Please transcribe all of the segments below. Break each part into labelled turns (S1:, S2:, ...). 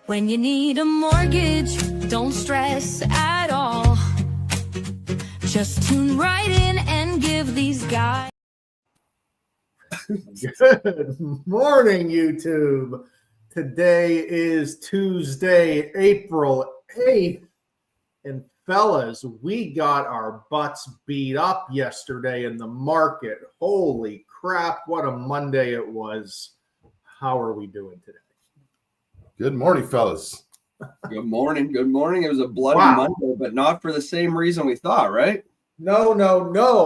S1: When you need a mortgage, don't stress at all. Just tune right in and give these guys.
S2: Good morning, YouTube. Today is Tuesday, April 8th. And fellas, we got our butts beat up yesterday in the market. Holy crap, what a Monday it was. How are we doing today?
S3: Good morning, fellas.
S4: Good morning. Good morning. It was a bloody Monday, but not for the same reason we thought, right?
S2: No.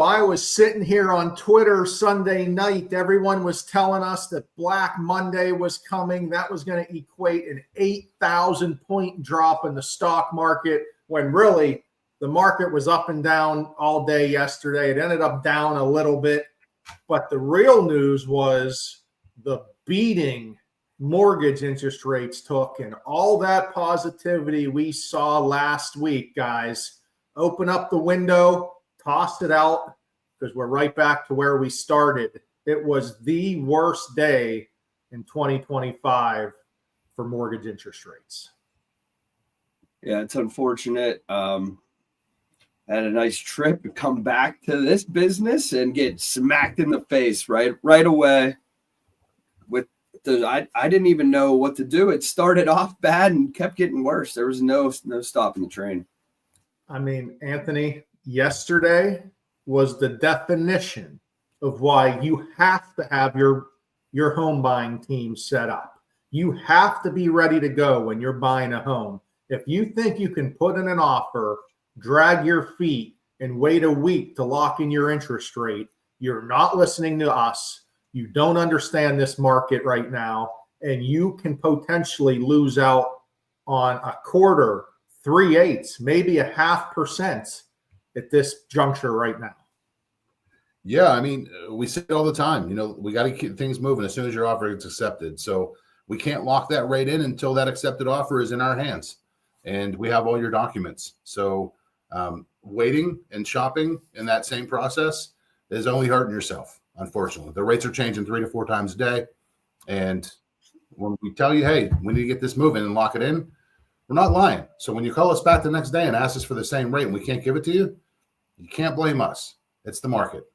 S2: I was sitting here on Twitter Sunday night. Everyone was telling us that Black Monday was coming. That was going to equate an 8,000 point drop in the stock market, when really the market was up and down all day yesterday. It ended up down a little bit. But the real news was the beating mortgage interest rates took, and all that positivity we saw last week, guys. Open up the window, toss it out, because we're right back to where we started. It was the worst day in 2025 for mortgage interest rates.
S4: Yeah, it's unfortunate. Had a nice trip to come back to this business and get smacked in the face right away. I didn't even know what to do. It started off bad and kept getting worse. There was no stopping the train.
S2: I mean, Anthony, yesterday was the definition of why you have to have your home buying team set up. You have to be ready to go when you're buying a home. If you think you can put in an offer, drag your feet, and wait a week to lock in your interest rate, you're not listening to us. You don't understand this market right now, and you can potentially lose out on a quarter, 3/8, maybe 0.5% at this juncture right now.
S3: Yeah, I mean, we say it all the time. You know, we got to keep things moving as soon as your offer gets accepted. So we can't lock that rate in until that accepted offer is in our hands, and we have all your documents. So waiting and shopping in that same process is only hurting yourself. Unfortunately, the rates are changing 3 to 4 times a day. And when we tell you, hey, we need to get this moving and lock it in, we're not lying. So when you call us back the next day and ask us for the same rate and we can't give it to you, you can't blame us. It's the market.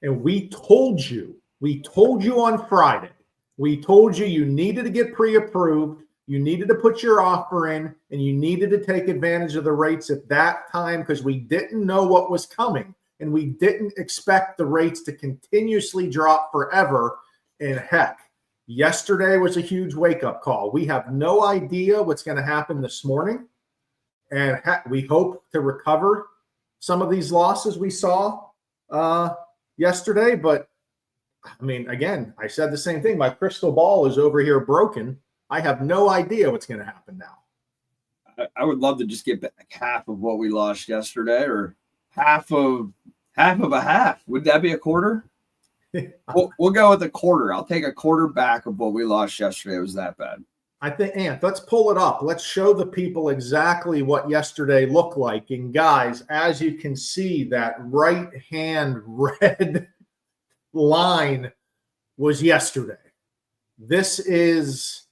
S2: And we told you on Friday, we told you needed to get pre-approved, you needed to put your offer in, and you needed to take advantage of the rates at that time, because we didn't know what was coming. And we didn't expect the rates to continuously drop forever. And heck, yesterday was a huge wake-up call. We have no idea what's going to happen this morning. And we hope to recover some of these losses we saw yesterday. But, I mean, again, I said the same thing. My crystal ball is over here broken. I have no idea what's going to happen now.
S4: I would love to just get back half of what we lost yesterday, or half of a half. Would that be a quarter? We'll go with a quarter. I'll take a quarter back of what we lost yesterday. It was that bad.
S2: I think, Ant, let's pull it up. Let's show the people exactly what yesterday looked like. And guys, as you can see, that right-hand red line was yesterday. This is,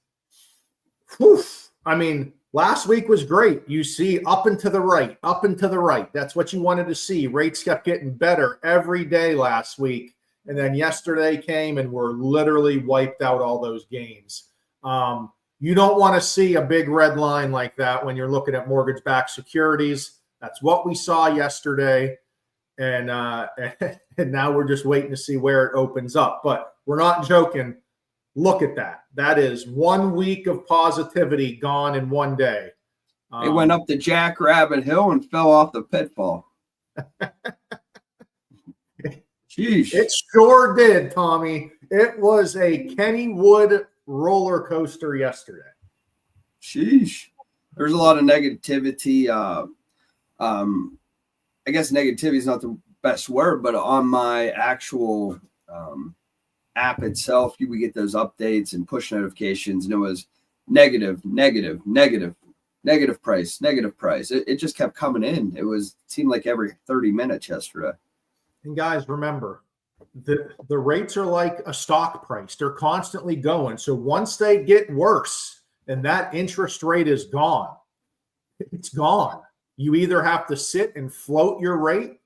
S2: I mean, last week was great. You see up and to the right, up and to the right. That's what you wanted to see. Rates kept getting better every day last week. And then yesterday came and we're literally wiped out all those gains. You don't want to see a big red line like that when you're looking at mortgage-backed securities. That's what we saw yesterday. And now we're just waiting to see where it opens up. But we're not joking. Look at that. That is 1 week of positivity gone in one day.
S4: It went up the Jackrabbit Hill and fell off the pitfall. Sheesh.
S2: It sure did, Tommy. It was a Kennywood roller coaster yesterday.
S4: Sheesh. There's a lot of negativity. I guess negativity is not the best word, but on my actual app itself, we get those updates and push notifications, and it was negative price. It just kept coming in. It seemed like every 30 minutes yesterday.
S2: And guys, remember, The rates are like a stock price. They're constantly going. So once they get worse and that interest rate is gone, it's gone. You either have to sit and float your rate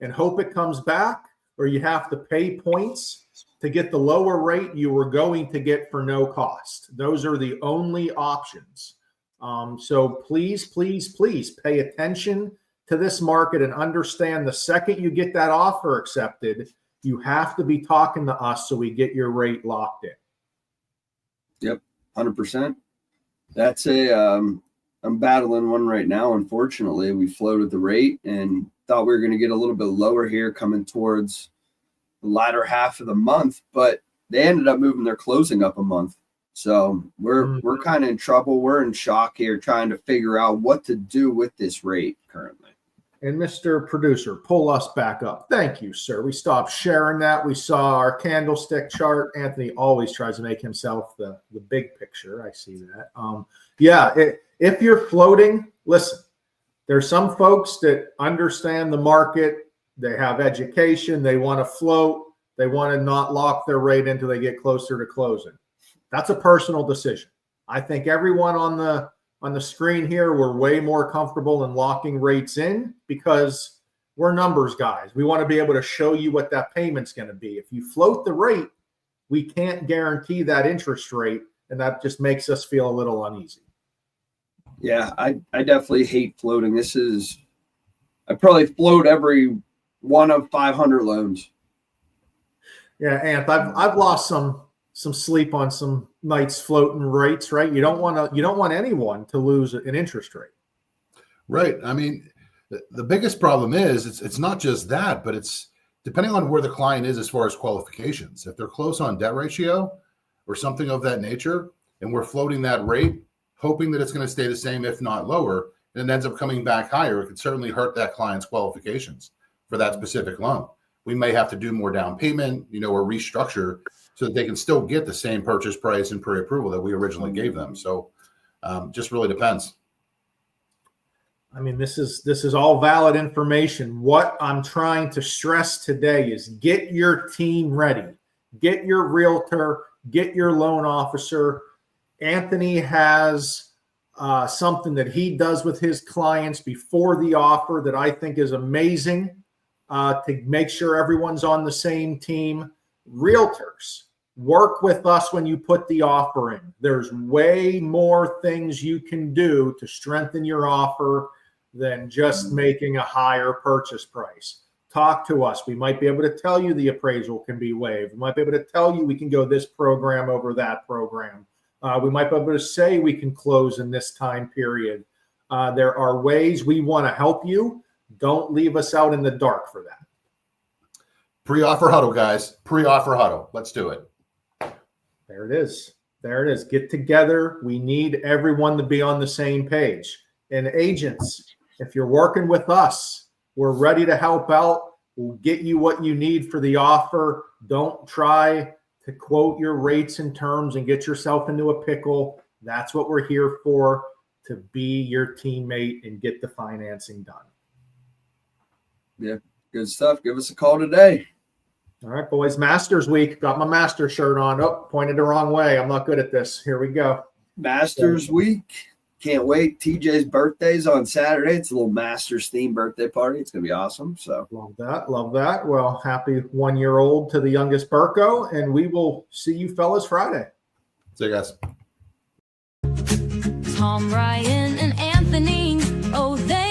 S2: and hope it comes back, or you have to pay points to get the lower rate you were going to get for no cost. Those are the only options. So please, please, please pay attention to this market and understand the second you get that offer accepted, you have to be talking to us so we get your rate locked in.
S4: Yep, 100%. That's I'm battling one right now. Unfortunately, we floated the rate and thought we were going to get a little bit lower here coming towards the latter half of the month, but they ended up moving their closing up a month. So we're kind of in trouble. We're in shock here trying to figure out what to do with this rate currently.
S2: And Mr. Producer, pull us back up. Thank you, sir. We stopped sharing that. We saw our candlestick chart. Anthony always tries to make himself the big picture. I see that. If you're floating, listen, there's some folks that understand the market. They have education. They want to float. They want to not lock their rate until they get closer to closing. That's a personal decision. I think everyone on the screen here, we're way more comfortable in locking rates in because we're numbers guys. We want to be able to show you what that payment's going to be. If you float the rate, we can't guarantee that interest rate, and that just makes us feel a little uneasy.
S4: Yeah, I definitely hate floating. I probably float every one of 500 loans.
S2: Yeah, Anth, I've lost some sleep on some nights floating rates, right? You don't want anyone to lose an interest rate.
S3: Right. I mean, the biggest problem is it's not just that, but it's depending on where the client is as far as qualifications. If they're close on debt ratio or something of that nature, and we're floating that rate, hoping that it's going to stay the same, if not lower, and it ends up coming back higher, it could certainly hurt that client's qualifications for that specific loan. We may have to do more down payment, or restructure so that they can still get the same purchase price and pre-approval that we originally gave them. So just really depends.
S2: I mean, this is all valid information. What I'm trying to stress today is get your team ready. Get your realtor, get your loan officer. Anthony has something that he does with his clients before the offer that I think is amazing to make sure everyone's on the same team. Realtors, work with us when you put the offer in. There's way more things you can do to strengthen your offer than just making a higher purchase price. Talk to us. We might be able to tell you the appraisal can be waived. We might be able to tell you we can go this program over that program. We might be able to say we can close in this time period. There are ways we want to help you. Don't leave us out in the dark for that.
S3: Pre-offer huddle, guys. Pre-offer huddle. Let's do it.
S2: There it is. There it is. Get together. We need everyone to be on the same page. And agents, if you're working with us, we're ready to help out. We'll get you what you need for the offer. Don't try to quote your rates and terms and get yourself into a pickle. That's what we're here for, to be your teammate and get the financing done.
S4: Yeah, good stuff. Give us a call today.
S2: All right, boys. Masters week. Got my master shirt on. Oh, pointed the wrong way. I'm not good at this. Here we go.
S4: Masters week. Can't wait. TJ's birthday's on Saturday. It's a little Masters themed birthday party. It's going to be awesome. So
S2: love that. Love that. Well, happy 1 year old to the youngest Burko, and we will see you fellas Friday.
S3: See you guys.
S1: Tom, Ryan, and Anthony. Oh, they